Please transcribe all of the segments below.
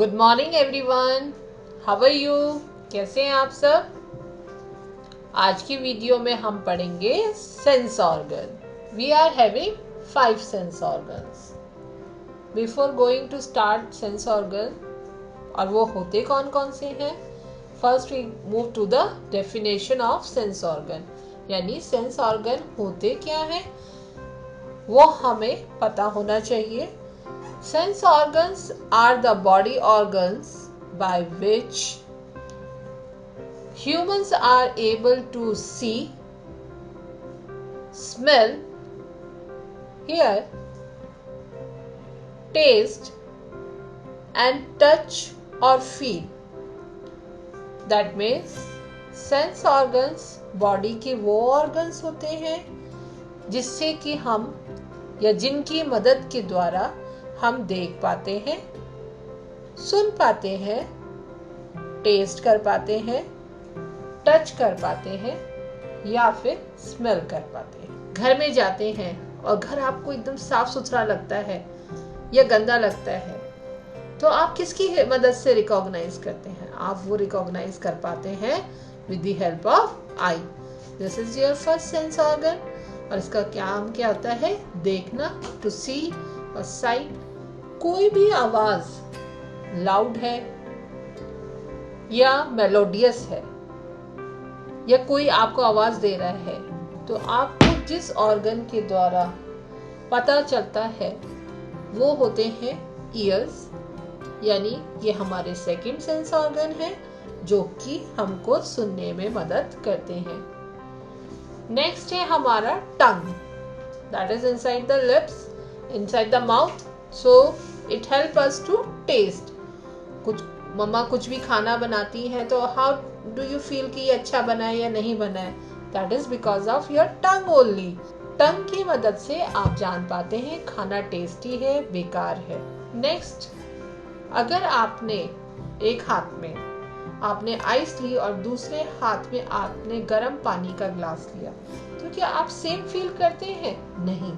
Good morning everyone, how are you? कैसे हैं आप सब? आज की वीडियो में हम पढ़ेंगे sense organ. We are having 5 sense organs. Before going to start sense organ, और वो होते कौन कौन से हैं, first we move to the definition of sense organ. यानी सेंस ऑर्गन होते क्या हैं वो हमें पता होना चाहिए। Sense organs are the body organs by which humans are able to see, smell, hear, taste and touch or feel. That means sense organs body के वो organs होते हैं जिससे कि हम या जिनकी मदद के द्वारा हम देख पाते हैं, सुन पाते हैं, टेस्ट कर पाते हैं, टच कर पाते हैं या फिर स्मेल कर पाते हैं। घर में जाते हैं और घर आपको एकदम साफ सुथरा लगता है या गंदा लगता है तो आप किसकी मदद से रिकॉग्नाइज करते हैं? आप वो रिकॉग्नाइज कर पाते हैं with the help of I. This is your first sense organ और इसका काम क्या होता है? देखना, टू सी और साइट। कोई भी आवाज लाउड है या मेलोडियस है या कोई आपको आवाज दे रहा है तो आपको जिस ऑर्गन के द्वारा पता चलता है वो होते हैं ईयर्स। यानी ये हमारे सेकंड सेंस ऑर्गन है जो कि हमको सुनने में मदद करते हैं। नेक्स्ट है हमारा tongue, that is inside the lips, inside the mouth, so it help us to taste. कुछ मम्मा कुछ भी खाना बनाती है तो हाउ डू यू फील कि ये अच्छा बना है या नहीं बना है? That is because of your tongue only. Tongue की मदद से आप जान पाते हैं खाना टेस्टी है, बेकार है। नेक्स्ट, अगर आपने एक हाथ में आपने आइस ली और दूसरे हाथ में आपने गर्म पानी का ग्लास लिया तो क्या आप सेम फील करते हैं? नहीं।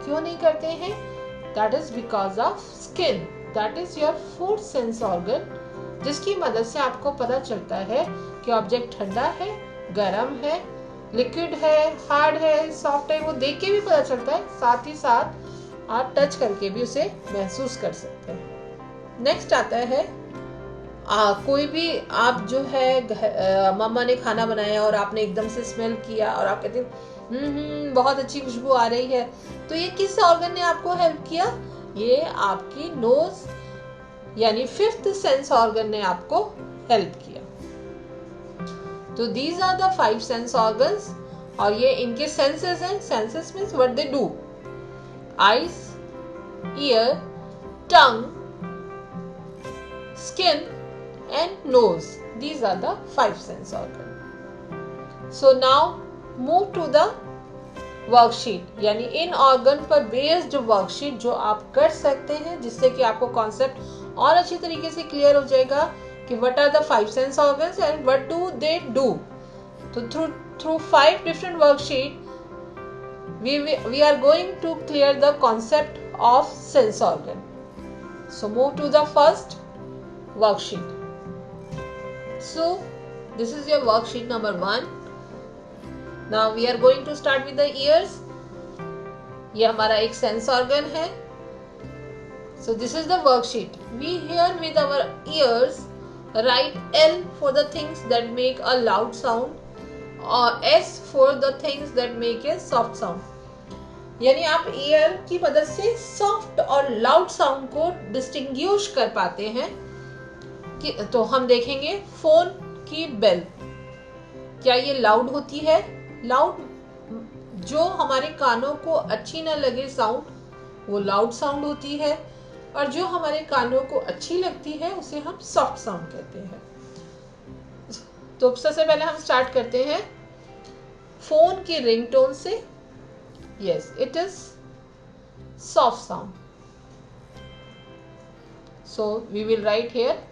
क्यों नहीं करते हैं? That is because of skin. That is your fourth sense organ जिसकी मदद से आपको पता चलता है कि ऑब्जेक्ट ठंडा है, गर्म है, लिक्विड है, हार्ड है, सॉफ्ट है। वो देख के भी पता चलता है, साथ ही साथ आप टच करके भी उसे महसूस कर सकते हैं। नेक्स्ट आता है कोई भी आप जो है मम्मा ने खाना बनाया और आपने एकदम से स्मेल किया और आप कहते हैं बहुत अच्छी खुशबू आ रही है, तो ये किस ऑर्गन ने आपको हेल्प किया? ये आपकी नोज यानी फिफ्थ सेंस ऑर्गन ने आपको हेल्प किया। तो these are the 5 sense organs और ये इनके सेंसेस हैं। Senses means what they do. Eyes, ear, tongue, skin and nose. These are the 5 sense organs. So now move to the worksheet, यानी इन organ पर बेस्ड वर्कशीट जो आप कर सकते हैं जिससे कि आपको कॉन्सेप्ट और अच्छी तरीके से क्लियर हो जाएगा कि what are the 5 sense organs and what do they do. तो through 5 different worksheet we are going to clear the concept of sense organ. So move to the first worksheet. So this is your worksheet number 1. Now we are going to start with the ears. ये हमारा एक sense organ है. So this is the worksheet. We hear with our ears. Write L for the things that make a loud sound or S for the things that make a soft sound. यानी आप year की मदद से soft और loud sound को distinguish कर पाते हैं। तो हम देखेंगे फोन की बेल, क्या ये लाउड होती है? लाउड जो हमारे कानों को अच्छी ना लगे साउंड वो लाउड साउंड होती है और जो हमारे कानों को अच्छी लगती है उसे हम सॉफ्ट साउंड कहते हैं। तो सबसे पहले हम स्टार्ट करते हैं फोन की रिंगटोन से। Yes, it is soft sound. So we will write here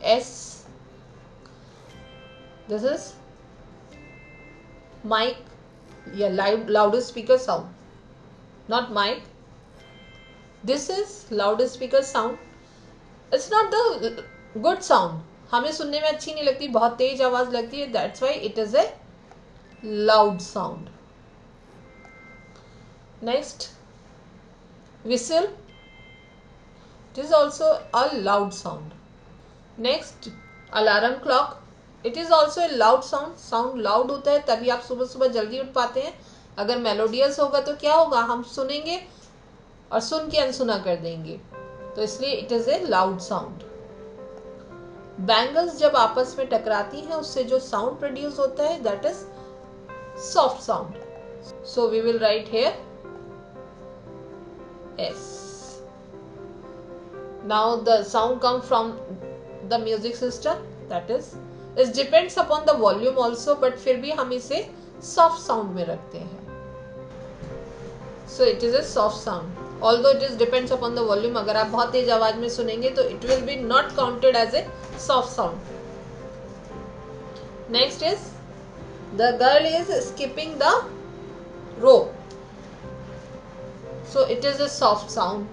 S. This is mic, yeah, loudspeaker sound, not mic. This is loudspeaker sound. It's not the good sound. हमें सुनने में अच्छी नहीं लगती, बहुत तेज आवाज लगती है. That's why it is a loud sound. Next, whistle. It is also a loud sound. Next, alarm clock. It is also a loud sound. Sound loud होता है तभी आप सुबह सुबह जल्दी उठ पाते हैं. अगर मेलोडियस होगा तो क्या होगा, हम सुनेंगे और सुन के अनसुना कर देंगे, तो इसलिए it is A loud sound. Bangles जब आपस में टकराती हैं उससे जो साउंड प्रोड्यूस होता है that is soft sound. So we will write here S. Now the sound come from the music system, that is it depends upon the volume also, but फिर भी हम इसे सॉफ्ट साउंड में रखते हैं. So it is a soft sound. Although it is depends upon the volume, अगर आप बहुत तेज आवाज में सुनेंगे तो it will be not counted as a soft sound. Next is the girl is skipping the rope. So it is a soft sound.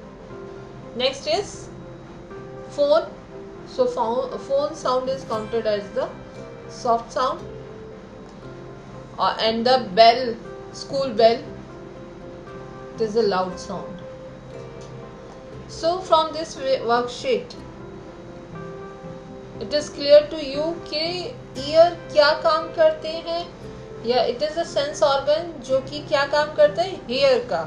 Next is phone. So phone sound is counted as the soft sound. And the bell, school bell, it is a loud sound. So from this worksheet, it is clear to you कि ear क्या काम करते हैं, या it is a sense organ जो कि क्या काम करता है, hear का,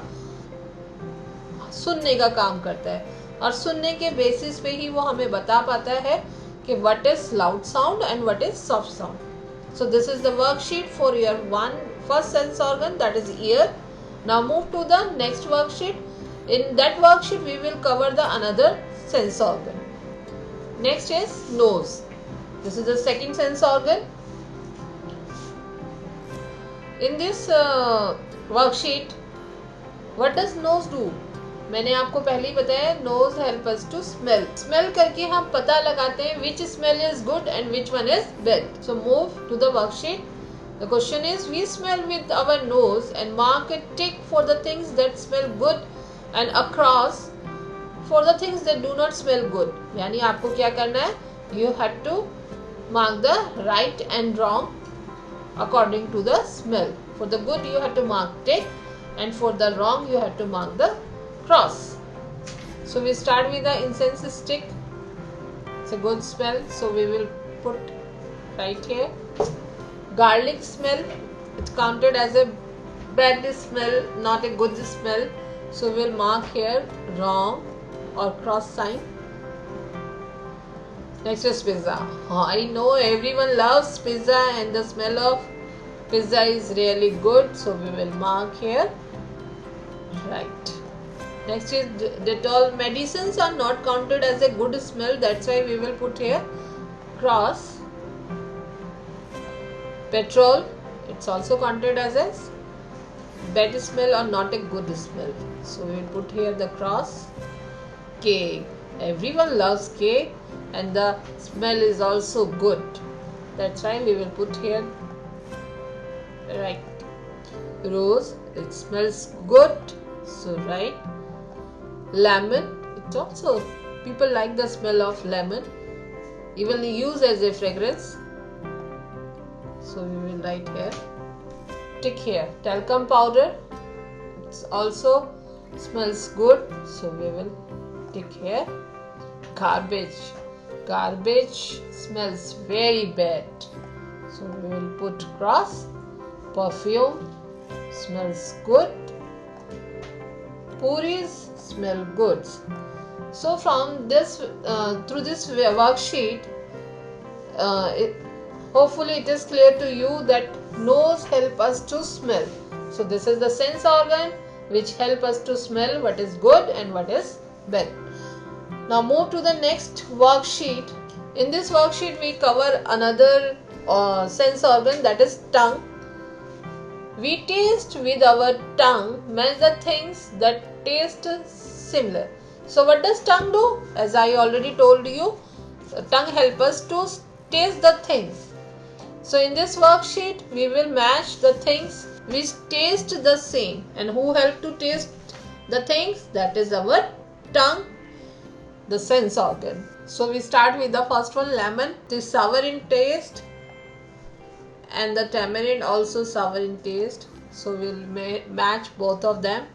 सुनने का काम करता है, और सुनने के बेसिस पे ही वो हमें बता पाता है कि what is loud sound and what is soft sound. So this is the worksheet for your first sense organ, that is ear. Now move to the next worksheet. In that worksheet we will cover the another sense organ. Next is nose. This is the second sense organ. In this worksheet, what does nose do? मैंने आपको पहले ही बताया, nose help us to smell. Smell करके हम पता लगाते हैं which smell is good and which one is bad. So move to the worksheet. The question is, we smell with our nose and mark a tick for the things that smell good and across for the things that do not smell good. यानी आपको क्या करना है, you have to mark the right and wrong according to the smell. For the good you have to mark tick, and for the wrong you have to mark the cross. So we start with the incense stick. It's a good smell, so we will put right here. Garlic smell, it's counted as a bad smell, not a good smell. So we'll mark here wrong or cross sign. Next is pizza. I know everyone loves pizza and the smell of pizza is really good. So we will mark here right. Next is Dettol. Medicines are not counted as a good smell. That's why we will put here cross. Petrol. It's also counted as a bad smell or not a good smell. So we will put here the cross. Cake. Everyone loves cake and the smell is also good. That's why we will put here right. Rose. It smells good. So right. Lemon. It also, people like the smell of lemon. Even used as a fragrance. So we will write here. Tick here. Talcum powder, it also smells good, so we will tick here. Garbage smells very bad, so we will put cross. Perfume smells good. Puris smell good. So from this through this worksheet, hopefully it is clear to you that nose help us to smell. So this is the sense organ which help us to smell what is good and what is bad. Now move to the next worksheet. In this worksheet we cover another sense organ, that is tongue. We taste with our tongue many the things that taste similar. So what does tongue do? As I already told you, tongue help us to taste the things. So in this worksheet we will match the things which taste the same. And who help to taste the things? That is our tongue, the sense organ. So we start with the first one, lemon. It is sour in taste, and the tamarind also sour in taste. So we'll match both of them.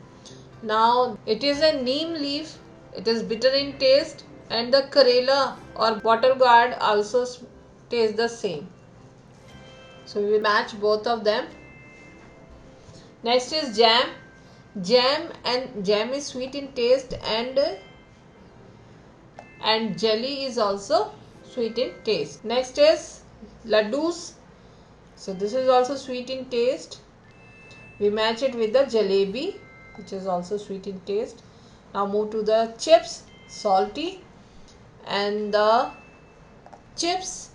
Now it is a neem leaf. It is bitter in taste, and the Karela or bottle gourd also tastes the same. So we will match both of them. Next is jam. Jam is sweet in taste, and jelly is also sweet in taste. Next is laddus. So this is also sweet in taste. We match it with the jalebi, which is also sweet in taste. Now move to the chips, salty, and the chips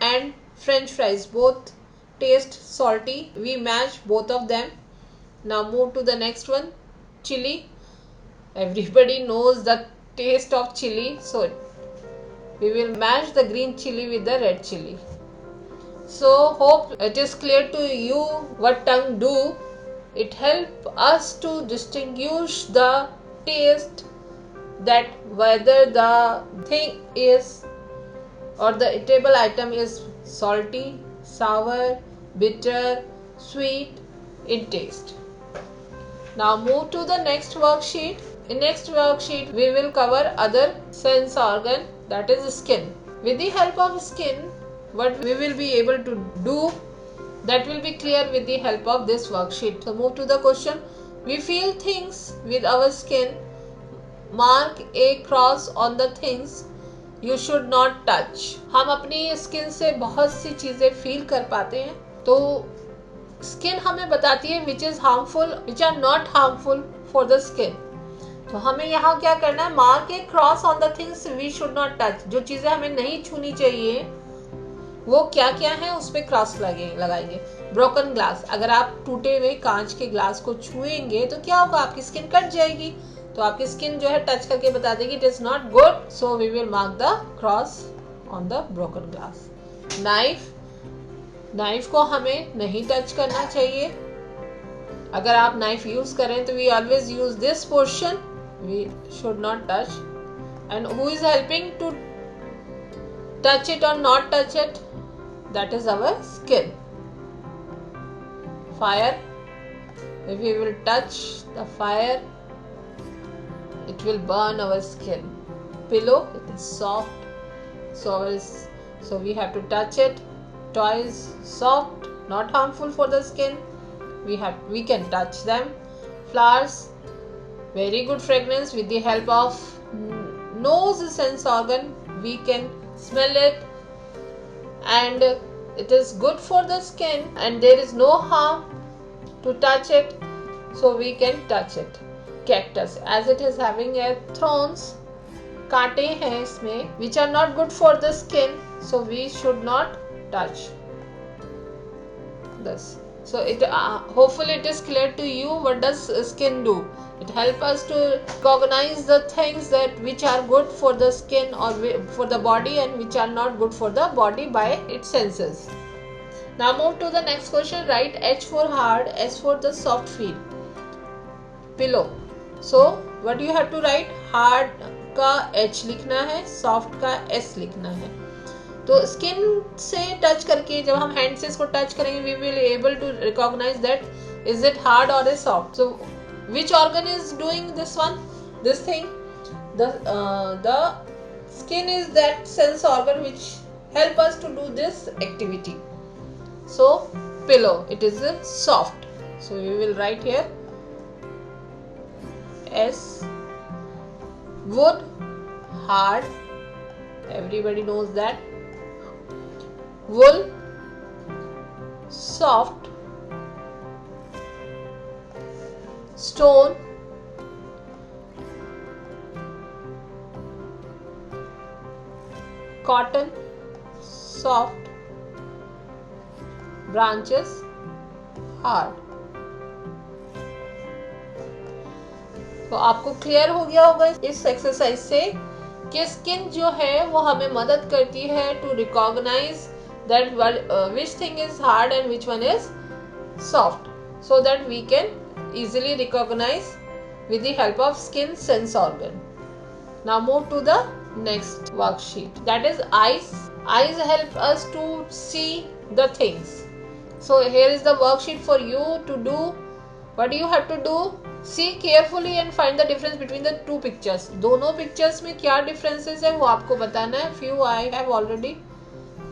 and french fries both taste salty. We match both of them. Now move to the next one, chili. Everybody knows the taste of chili, so we will match the green chili with the red chili. So hope it is clear to you what tongue do. It helps us to distinguish the taste, that whether the thing is or the eatable item is salty, sour, bitter, sweet in taste. Now move to the next worksheet. In next worksheet we will cover other sense organ, that is skin. With the help of skin, what we will be able to do, that will be clear with the help of this worksheet. So move to the question. We feel things with our skin. Mark a cross on the things you should not touch. हम अपनी skin से बहुत सी चीजें feel कर पाते हैं, तो skin हमें बताती है which is harmful, which are not harmful for the skin. तो हमें यहाँ क्या करना है, mark a cross on the things we should not touch. जो चीजें हमें नहीं छूनी चाहिए वो क्या क्या है, उस पर क्रॉस लगाएंगे. ब्रोकन ग्लास, अगर आप टूटे हुए कांच के ग्लास को छुएंगे तो क्या होगा, आपकी स्किन कट जाएगी. तो आपकी स्किन जो है टच करके बता देगी it is not good. So we will mark the cross on the broken glass. Knife को हमें नहीं टच करना चाहिए. अगर आप नाइफ यूज करें तो we always use this portion, we should not touch. And who is helping to touch it or not touch it, that is our skin. Fire, if we will touch the fire it will burn our skin. Pillow, it is soft, so we have to touch it. Toys, soft, not harmful for the skin, we can touch them. Flowers, very good fragrance. With the help of nose sense organ we can smell it, and it is good for the skin, and there is no harm to touch it, so we can touch it. Cactus, as it is having a thorns, कांटे हैं इसमें, which are not good for the skin, so we should not touch this. So it hopefully it is clear to you what does skin do. It helps us to recognize the things that which are good for the skin or for the body and which are not good for the body by its senses. Now move to the next question. Write H for hard, S for the soft feel. Pillow. So what you have to write? Hard का H लिखना है, soft का S लिखना है. तो skin से touch करके जब हम हैंड से इसको टच करेंगे we will able to recognise that is it hard और is soft. So which organ is doing this thing? The skin is that sense organ which help us to do this activity. So pillow, it is soft, so we will write here S. Wood, hard, everybody knows that. Wool, soft. Stone, cotton, soft. Branches, hard. तो आपको clear हो गया होगा इस exercise से कि skin जो है वो हमें मदद करती है to recognise that which thing is hard and which one is soft, so that we can easily recognize with the help of skin sense organ. Now move to the next worksheet, that is eyes. Eyes help us to see the things. So here is the worksheet for you to do. What do you have to do? See carefully and find the difference between the two pictures. दोनों pictures में क्या differences है वो आपको बताना है. Few I have already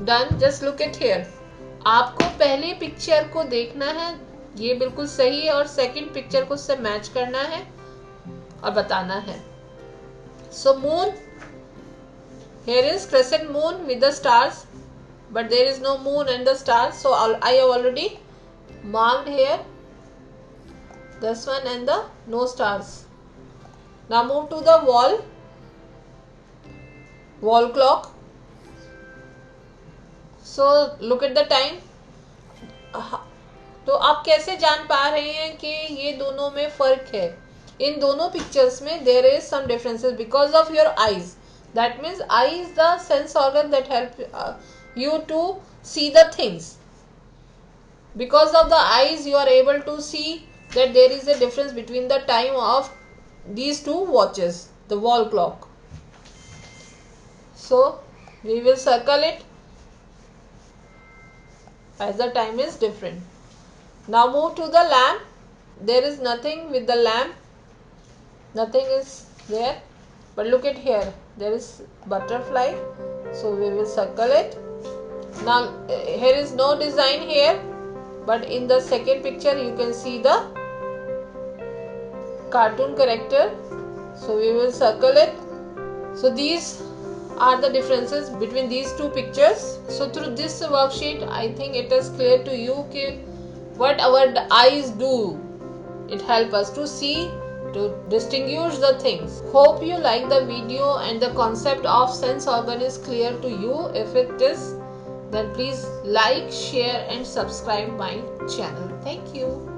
done. Just look at here. आपको पहले पिक्चर को देखना है, ये बिल्कुल सही है, और सेकंड पिक्चर को उससे मैच करना है और बताना है. So moon, here is crescent moon with the stars, but there is no moon and the stars, so I have already marked here this one and the no stars. Now move to the wall clock. So look at the time. तो आप कैसे जान पा रहे हैं कि ये दोनों में फर्क है? इन दोनों पिक्चर्स में there is some differences because of your eyes. That means eye is the sense organ that help you to see the things. Because of the eyes you are able to see that there is a difference between the time of these two watches, the wall clock. So we will circle it as the time is different. Now move to the lamp. There is nothing with the lamp. Nothing is there. But look at here. There is butterfly. So we will circle it. Now here is no design here. But in the second picture you can see the cartoon character. So we will circle it. So these are the differences between these two pictures. So through this worksheet I think it is clear to you what our eyes do. It helps us to see, to distinguish the things. Hope you like the video and the concept of sense organ is clear to you. If it is, then please like, share and subscribe my channel. Thank you.